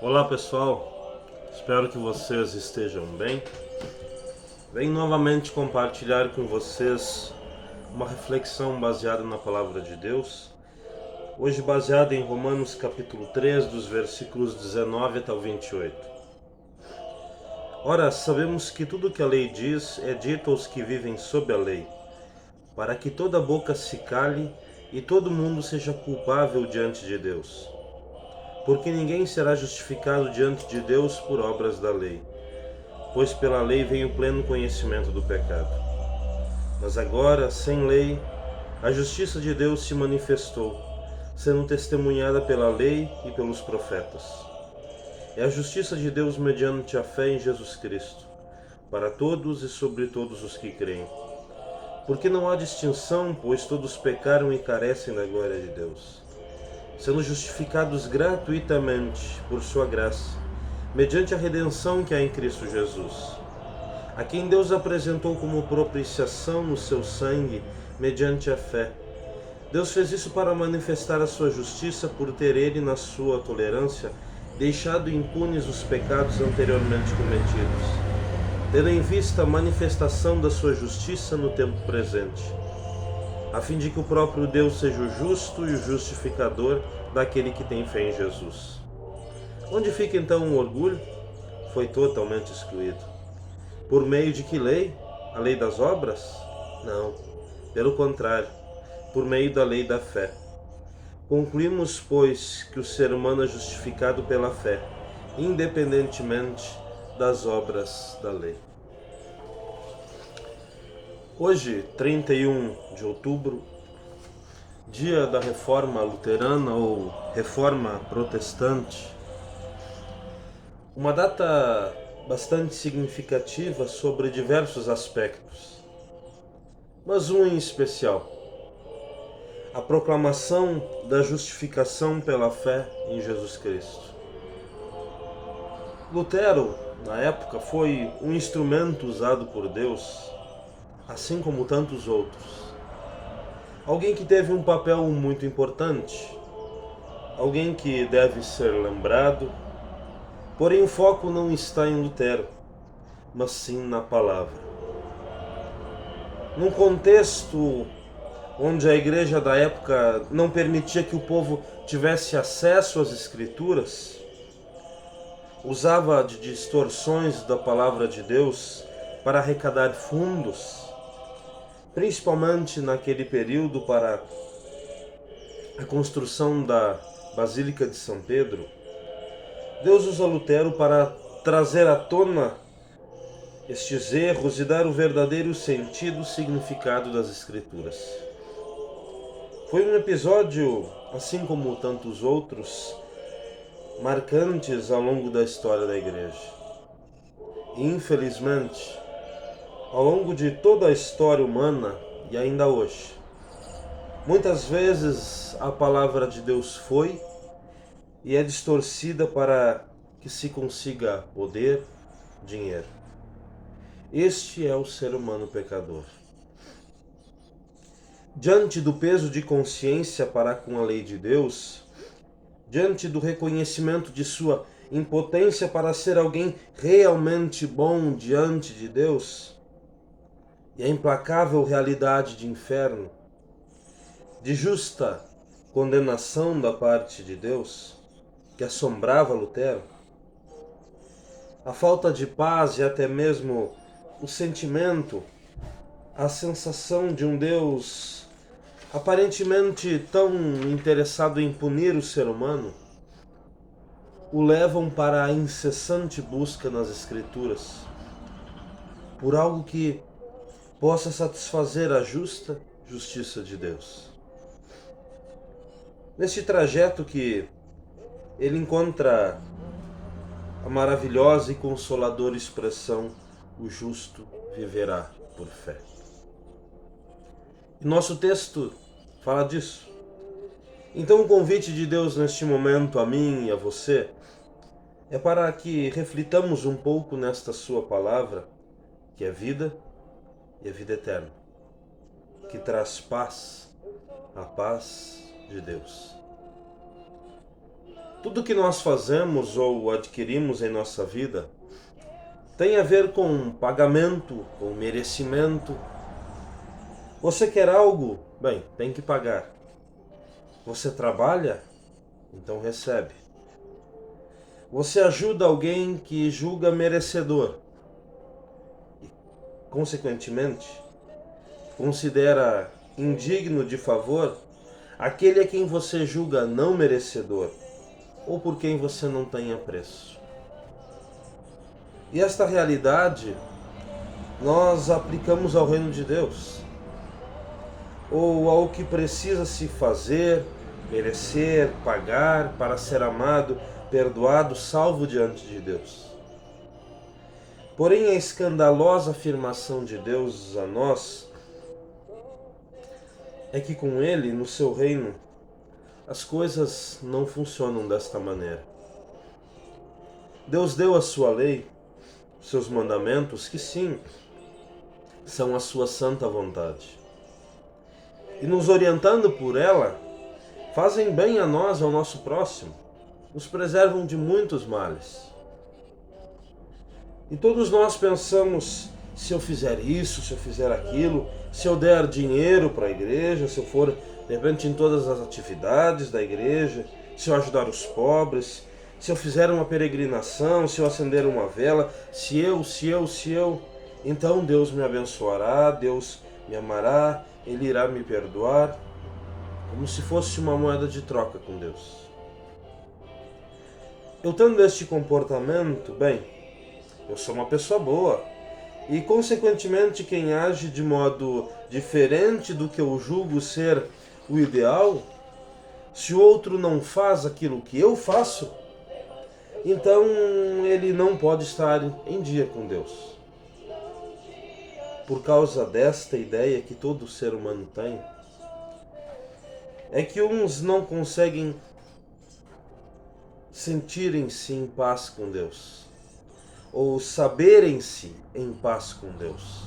Olá pessoal, espero que vocês estejam bem. Venho novamente compartilhar com vocês uma reflexão baseada na Palavra de Deus, hoje baseada em Romanos capítulo 3, dos versículos 19 até o 28. Ora, sabemos que tudo que a lei diz é dito aos que vivem sob a lei, para que toda boca se cale e todo mundo seja culpável diante de Deus. Porque ninguém será justificado diante de Deus por obras da lei, pois pela lei vem o pleno conhecimento do pecado. Mas agora, sem lei, a justiça de Deus se manifestou, sendo testemunhada pela lei e pelos profetas. É a justiça de Deus mediante a fé em Jesus Cristo, para todos e sobre todos os que creem. Porque não há distinção, pois todos pecaram e carecem da glória de Deus, sendo justificados gratuitamente por sua graça, mediante a redenção que há em Cristo Jesus, a quem Deus apresentou como propiciação no seu sangue, mediante a fé. Deus fez isso para manifestar a sua justiça, por ter ele, na sua tolerância, deixado impunes os pecados anteriormente cometidos, tendo em vista a manifestação da sua justiça no tempo presente, a fim de que o próprio Deus seja o justo e o justificador daquele que tem fé em Jesus. Onde fica então o orgulho? Foi totalmente excluído. Por meio de que lei? A lei das obras? Não. Pelo contrário, por meio da lei da fé. Concluímos, pois, que o ser humano é justificado pela fé, independentemente das obras da lei. Hoje, 31 de outubro, dia da Reforma Luterana ou Reforma Protestante, uma data bastante significativa sobre diversos aspectos, mas um em especial: a proclamação da justificação pela fé em Jesus Cristo. Lutero, na época, foi um instrumento usado por Deus, assim como tantos outros. Alguém que teve um papel muito importante, alguém que deve ser lembrado, porém o foco não está em Lutero, mas sim na palavra. Num contexto onde a igreja da época não permitia que o povo tivesse acesso às escrituras, usava de distorções da palavra de Deus para arrecadar fundos, principalmente naquele período para a construção da Basílica de São Pedro. Deus usa Lutero para trazer à tona estes erros e dar o verdadeiro sentido e significado das Escrituras. Foi um episódio, assim como tantos outros, marcantes ao longo da história da Igreja. E, infelizmente, ao longo de toda a história humana e ainda hoje, muitas vezes a palavra de Deus foi e é distorcida para que se consiga poder, dinheiro. Este é o ser humano pecador. Diante do peso de consciência para com a lei de Deus, diante do reconhecimento de sua impotência para ser alguém realmente bom diante de Deus, e a implacável realidade de inferno, de justa condenação da parte de Deus, que assombrava Lutero, a falta de paz e até mesmo o sentimento, a sensação de um Deus aparentemente tão interessado em punir o ser humano, o levam para a incessante busca nas Escrituras por algo que possa satisfazer a justa justiça de Deus. Neste trajeto que ele encontra a maravilhosa e consoladora expressão: o justo viverá por fé. E nosso texto fala disso. Então o convite de Deus neste momento a mim e a você é para que reflitamos um pouco nesta sua palavra, que é vida e é vida eterna, que traz paz, a paz de Deus. Tudo que nós fazemos ou adquirimos em nossa vida tem a ver com pagamento, com merecimento. Você quer algo? Bem, tem que pagar. Você trabalha? Então recebe. Você ajuda alguém que julga merecedor e, consequentemente, considera indigno de favor aquele a quem você julga não merecedor ou por quem você não tem apreço. E esta realidade nós aplicamos ao reino de Deus, ou ao que precisa se fazer, merecer, pagar para ser amado, perdoado, salvo diante de Deus. Porém, a escandalosa afirmação de Deus a nós é que com Ele, no seu reino, as coisas não funcionam desta maneira. Deus deu a sua lei, seus mandamentos, que sim, são a sua santa vontade. E nos orientando por ela, fazem bem a nós e ao nosso próximo, nos preservam de muitos males. E todos nós pensamos, se eu fizer isso, se eu fizer aquilo, se eu der dinheiro para a igreja, se eu for, de repente, em todas as atividades da igreja, se eu ajudar os pobres, se eu fizer uma peregrinação, se eu acender uma vela, se eu, então Deus me abençoará, Deus me amará, Ele irá me perdoar, como se fosse uma moeda de troca com Deus. Eu tendo este comportamento, bem, eu sou uma pessoa boa, e consequentemente quem age de modo diferente do que eu julgo ser o ideal, se o outro não faz aquilo que eu faço, então ele não pode estar em dia com Deus. Por causa desta ideia que todo ser humano tem, é que uns não conseguem sentirem-se em paz com Deus, ou saberem-se em paz com Deus.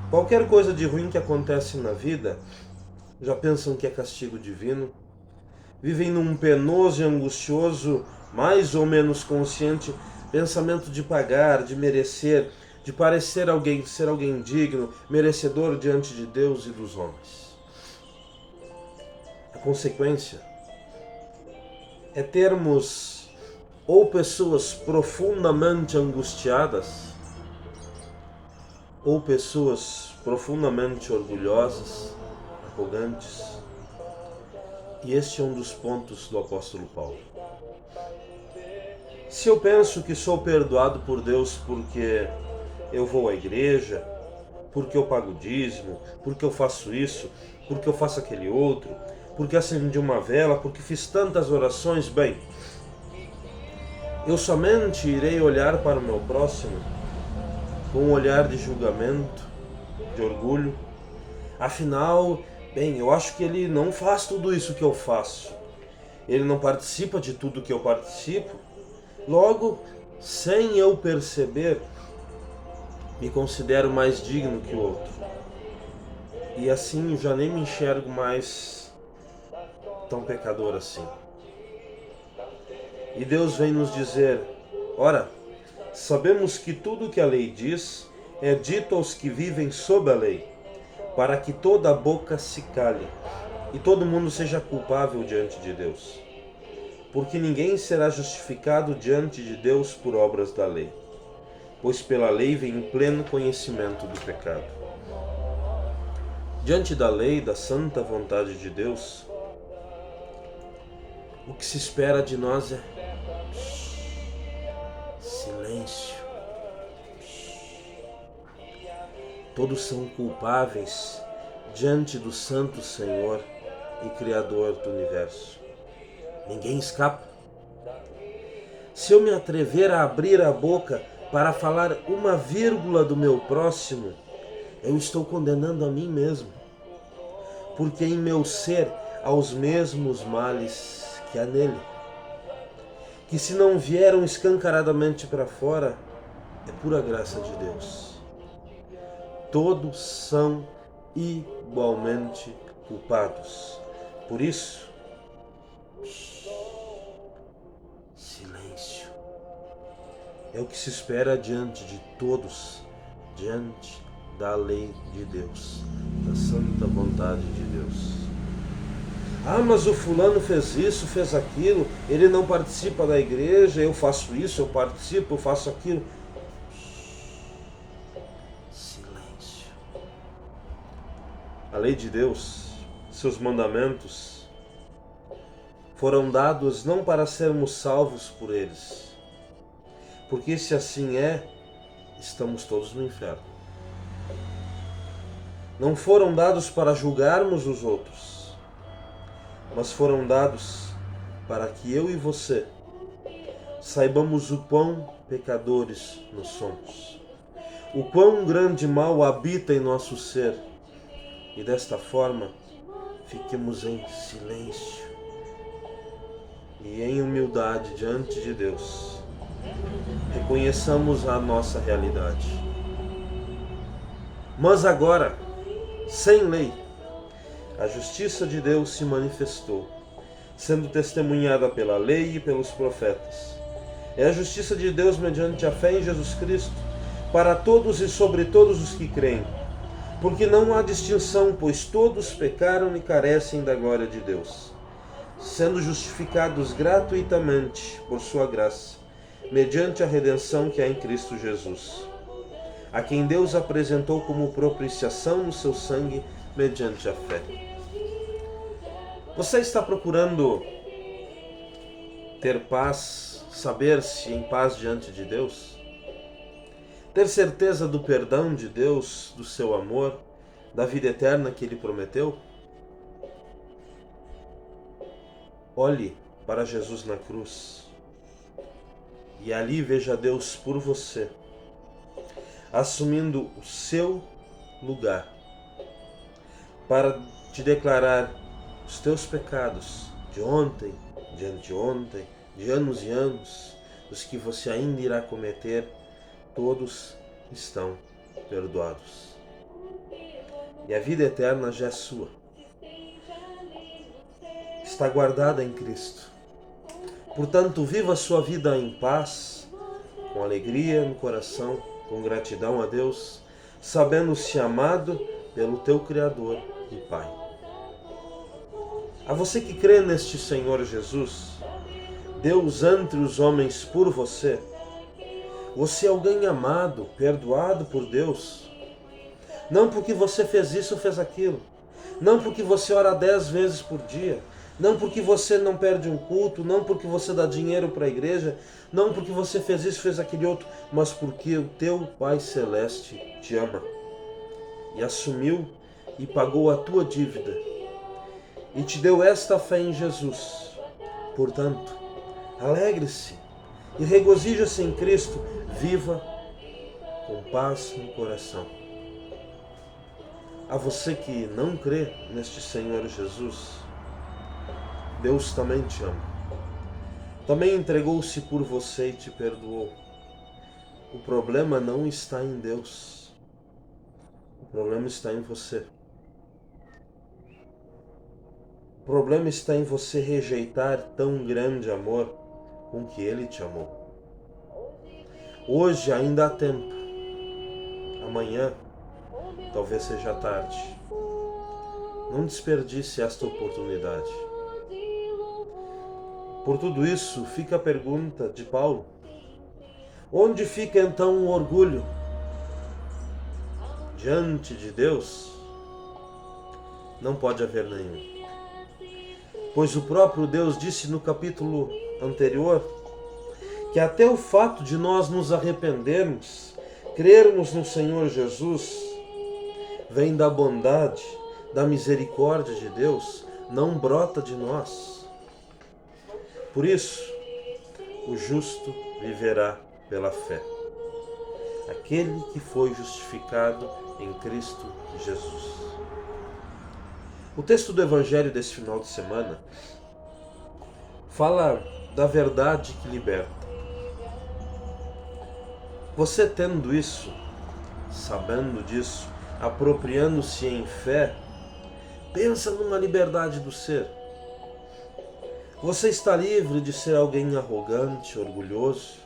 Qualquer coisa de ruim que acontece na vida, já pensam que é castigo divino, vivem num penoso e angustioso, mais ou menos consciente, pensamento de pagar, de merecer, de parecer alguém, ser alguém digno, merecedor diante de Deus e dos homens. A consequência é termos ou pessoas profundamente angustiadas, ou pessoas profundamente orgulhosas, arrogantes. E este é um dos pontos do apóstolo Paulo. Se eu penso que sou perdoado por Deus porque eu vou à igreja, porque eu pago dízimo, porque eu faço isso, porque eu faço aquele outro, porque acendi uma vela, porque fiz tantas orações, bem, eu somente irei olhar para o meu próximo com um olhar de julgamento, de orgulho. Afinal, bem, eu acho que ele não faz tudo isso que eu faço. Ele não participa de tudo que eu participo. Logo, sem eu perceber, me considero mais digno que o outro. E assim eu já nem me enxergo mais tão pecador assim. E Deus vem nos dizer, ora, sabemos que tudo que a lei diz é dito aos que vivem sob a lei, para que toda a boca se cale e todo mundo seja culpável diante de Deus. Porque ninguém será justificado diante de Deus por obras da lei, pois pela lei vem pleno conhecimento do pecado. Diante da lei, da santa vontade de Deus, o que se espera de nós é silêncio. Todos são culpáveis diante do Santo Senhor e Criador do Universo. Ninguém escapa. Se eu me atrever a abrir a boca para falar uma vírgula do meu próximo, eu estou condenando a mim mesmo, porque em meu ser há os mesmos males que há nele, que se não vieram escancaradamente para fora, é pura graça de Deus. Todos são igualmente culpados. Por isso, É o que se espera diante de todos, diante da lei de Deus, da santa vontade de Deus. Ah, mas o fulano fez isso, fez aquilo, ele não participa da igreja, eu faço isso, eu participo, eu faço aquilo. Silêncio. A lei de Deus, seus mandamentos, foram dados não para sermos salvos por eles, porque se assim é, estamos todos no inferno. Não foram dados para julgarmos os outros, mas foram dados para que eu e você saibamos o quão pecadores nós somos, o quão grande mal habita em nosso ser, e desta forma fiquemos em silêncio e em humildade diante de Deus. Reconheçamos a nossa realidade. Mas agora, sem lei, a justiça de Deus se manifestou, sendo testemunhada pela lei e pelos profetas. É a justiça de Deus mediante a fé em Jesus Cristo, para todos e sobre todos os que creem, porque não há distinção, pois todos pecaram e carecem da glória de Deus, sendo justificados gratuitamente por sua graça, mediante a redenção que há em Cristo Jesus, a quem Deus apresentou como propiciação no seu sangue mediante a fé. Você está procurando ter paz, saber-se em paz diante de Deus? Ter certeza do perdão de Deus, do seu amor, da vida eterna que Ele prometeu? Olhe para Jesus na cruz e ali veja Deus por você, assumindo o seu lugar, para te declarar os teus pecados de ontem, de anteontem, de anos e anos, os que você ainda irá cometer, todos estão perdoados. E a vida eterna já é sua. Está guardada em Cristo. Portanto, viva a sua vida em paz, com alegria no coração, com gratidão a Deus, sabendo-se amado pelo teu Criador e Pai. A você que crê neste Senhor Jesus, Deus entre os homens por você, você é alguém amado, perdoado por Deus. Não porque você fez isso ou fez aquilo. Não porque você ora 10 vezes por dia. Não porque você não perde um culto. Não porque você dá dinheiro para a igreja. Não porque você fez isso, fez aquele outro. Mas porque o teu Pai Celeste te ama. E assumiu e pagou a tua dívida. E te deu esta fé em Jesus. Portanto, alegre-se e regozija-se em Cristo. Viva com paz no coração. A você que não crê neste Senhor Jesus, Deus também te ama. Também entregou-se por você e te perdoou. O problema não está em Deus. O problema está em você. O problema está em você rejeitar tão grande amor com que Ele te amou. Hoje ainda há tempo. Amanhã talvez seja tarde. Não desperdice esta oportunidade. Por tudo isso, fica a pergunta de Paulo. Onde fica então o orgulho? Diante de Deus, não pode haver nenhum. Pois o próprio Deus disse no capítulo anterior que até o fato de nós nos arrependermos, crermos no Senhor Jesus, vem da bondade, da misericórdia de Deus, não brota de nós. Por isso, o justo viverá pela fé. Aquele que foi justificado em Cristo Jesus. O texto do Evangelho desse final de semana fala da verdade que liberta. Você tendo isso, sabendo disso, apropriando-se em fé, pensa numa liberdade do ser. Você está livre de ser alguém arrogante, orgulhoso,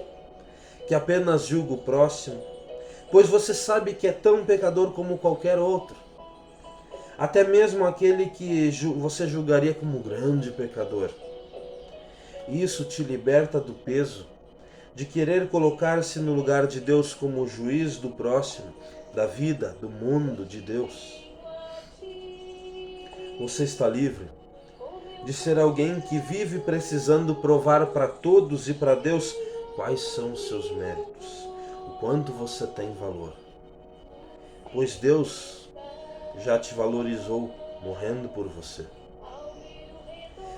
que apenas julga o próximo, pois você sabe que é tão pecador como qualquer outro, até mesmo aquele que você julgaria como grande pecador. Isso te liberta do peso de querer colocar-se no lugar de Deus como juiz do próximo, da vida, do mundo, de Deus. Você está livre de ser alguém que vive precisando provar para todos e para Deus quais são os seus méritos, o quanto você tem valor. Pois Deus já te valorizou morrendo por você.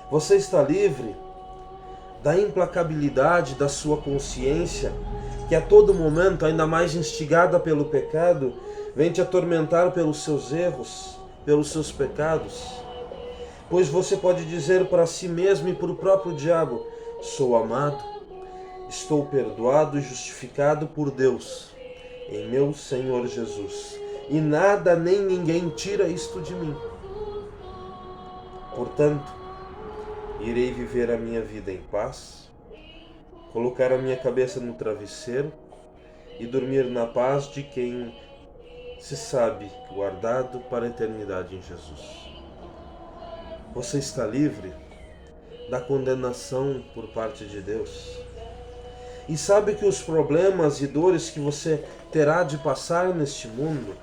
Você está livre da implacabilidade da sua consciência, que a todo momento, ainda mais instigada pelo pecado, vem te atormentar pelos seus erros, pelos seus pecados. Pois você pode dizer para si mesmo e para o próprio diabo: sou amado, estou perdoado e justificado por Deus, em meu Senhor Jesus, e nada nem ninguém tira isto de mim. Portanto, irei viver a minha vida em paz, colocar a minha cabeça no travesseiro e dormir na paz de quem se sabe guardado para a eternidade em Jesus. Você está livre da condenação por parte de Deus. E sabe que os problemas e dores que você terá de passar neste mundo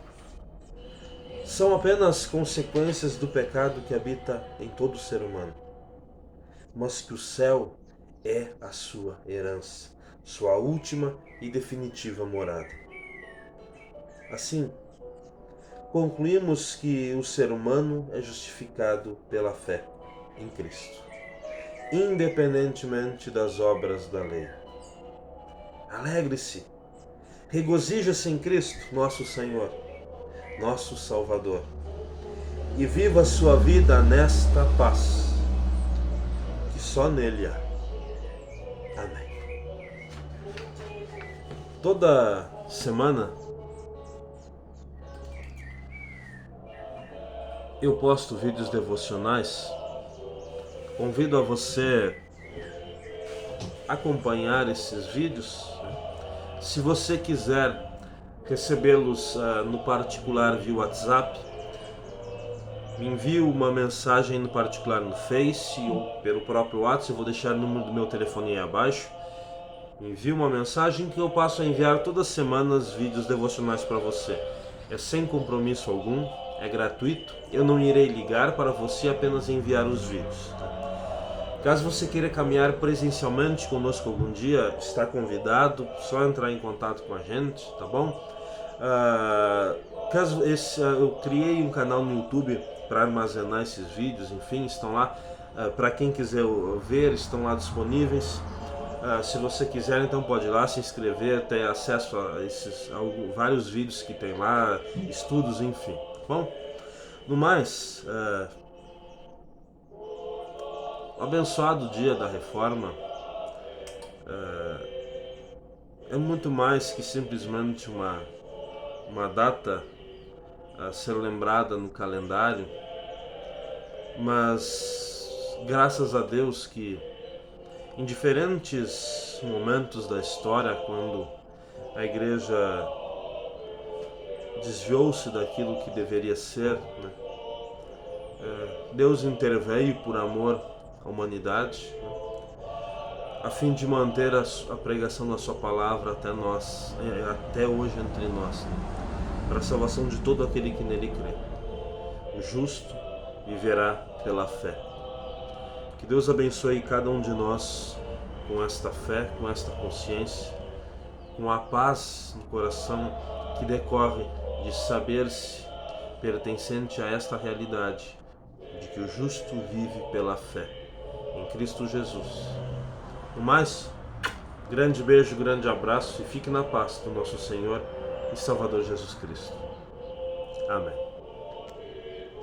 são apenas consequências do pecado que habita em todo ser humano. Mas que o céu é a sua herança, sua última e definitiva morada. Assim, concluímos que o ser humano é justificado pela fé em Cristo, independentemente das obras da lei. Alegre-se, regozija-se em Cristo, nosso Senhor, nosso Salvador, e viva a sua vida nesta paz, que só nele há. Amém. Toda semana eu posto vídeos devocionais. Convido a você acompanhar esses vídeos. Se você quiser recebê-los no particular via WhatsApp, me envie uma mensagem no particular no Face ou pelo próprio WhatsApp. Eu vou deixar o número do meu telefone aí abaixo. Me envie uma mensagem que eu passo a enviar todas as semanas vídeos devocionais para você. É sem compromisso algum, é gratuito. Eu não irei ligar para você, apenas enviar os vídeos. Caso você queira caminhar presencialmente conosco algum dia, está convidado, só entrar em contato com a gente, tá bom? Eu criei um canal no YouTube para armazenar esses vídeos, enfim, estão lá. Para quem quiser ver, estão lá disponíveis. Se você quiser, então pode ir lá se inscrever, ter acesso a vários vídeos que tem lá, estudos, enfim. Bom, no mais, abençoado dia da Reforma. É muito mais que simplesmente uma data a ser lembrada no calendário, mas graças a Deus que em diferentes momentos da história, quando a igreja desviou-se daquilo que deveria ser, né, Deus interveio por amor à humanidade, né, a fim de manter a pregação da sua palavra até hoje entre nós, né, para a salvação de todo aquele que nele crê. O justo viverá pela fé. Que Deus abençoe cada um de nós com esta fé, com esta consciência, com a paz no coração que decorre de saber-se pertencente a esta realidade, de que o justo vive pela fé em Cristo Jesus. No mais, grande beijo, grande abraço e fique na paz do nosso Senhor e Salvador Jesus Cristo. Amém.